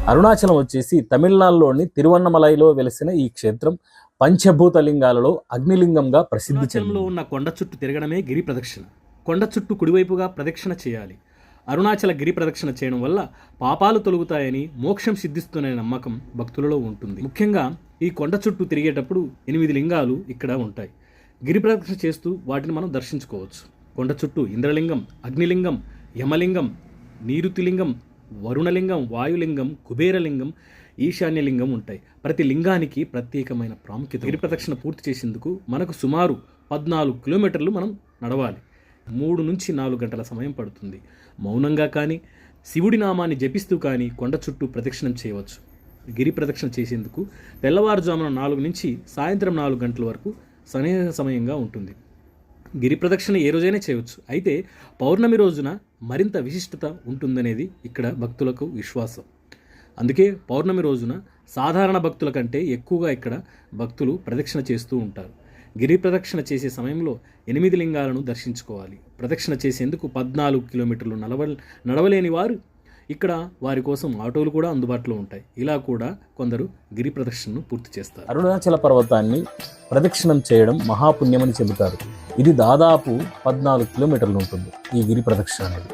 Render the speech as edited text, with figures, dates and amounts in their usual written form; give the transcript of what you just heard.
అరుణాచలం వచ్చేసి తమిళనాడులోని తిరువన్నమలైలో వెలిసిన ఈ క్షేత్రం పంచభూత లింగాలలో అగ్నిలింగంగా ప్రసిద్ధి చెందింది. ఉన్న కొండ చుట్టూ తిరగడమే గిరి ప్రదక్షిణ. కొండ చుట్టూ కుడివైపుగా ప్రదక్షిణ చేయాలి. అరుణాచల గిరి ప్రదక్షిణ చేయడం వల్ల పాపాలు తొలగుతాయని, మోక్షం సిద్ధిస్తుందనే నమ్మకం భక్తులలో ఉంటుంది. ముఖ్యంగా ఈ కొండ చుట్టూ తిరిగేటప్పుడు 8 లింగాలు ఇక్కడ ఉంటాయి. గిరి ప్రదక్షిణ చేస్తూ వాటిని మనం దర్శించుకోవచ్చు. కొండ చుట్టూ ఇంద్రలింగం, అగ్నిలింగం, యమలింగం, నీరుతిలింగం, వరుణలింగం, వాయులింగం, కుబేరలింగం, ఈశాన్యలింగం ఉంటాయి. ప్రతి లింగానికి ప్రత్యేకమైన ప్రాముఖ్యత. గిరి ప్రదక్షిణ పూర్తి చేసేందుకు మనకు సుమారు 14 కిలోమీటర్లు మనం నడవాలి. 3 నుంచి 4 గంటల సమయం పడుతుంది. మౌనంగా కానీ, శివుడి నామాన్ని జపిస్తూ కానీ కొండ చుట్టూ ప్రదక్షిణం చేయవచ్చు. గిరి ప్రదక్షిణ చేసేందుకు తెల్లవారుజామున 4 నుంచి సాయంత్రం 4 గంటల వరకు సరైన సమయంగా ఉంటుంది. గిరి ప్రదక్షిణ ఏ రోజైనా చేయవచ్చు. అయితే పౌర్ణమి రోజున మరింత విశిష్టత ఉంటుందనేది ఇక్కడ భక్తులకు విశ్వాసం. అందుకే పౌర్ణమి రోజున సాధారణ భక్తుల కంటే ఎక్కువగా ఇక్కడ భక్తులు ప్రదక్షిణ చేస్తూ ఉంటారు. గిరి ప్రదక్షిణ చేసే సమయంలో 8 లింగాలను దర్శించుకోవాలి. ప్రదక్షిణ చేసేందుకు 14 కిలోమీటర్లు నడవలేని వారు ఇక్కడ వారి కోసం ఆటోలు కూడా అందుబాటులో ఉంటాయి. ఇలా కూడా కొందరు గిరి ప్రదక్షిణను పూర్తి చేస్తారు. అరుణాచల పర్వతాన్ని ప్రదక్షిణం చేయడం మహాపుణ్యమని చెబుతారు. ఇది దాదాపు 14 కిలోమీటర్లు ఉంటుంది ఈ గిరి ప్రదక్షిణ అనేది.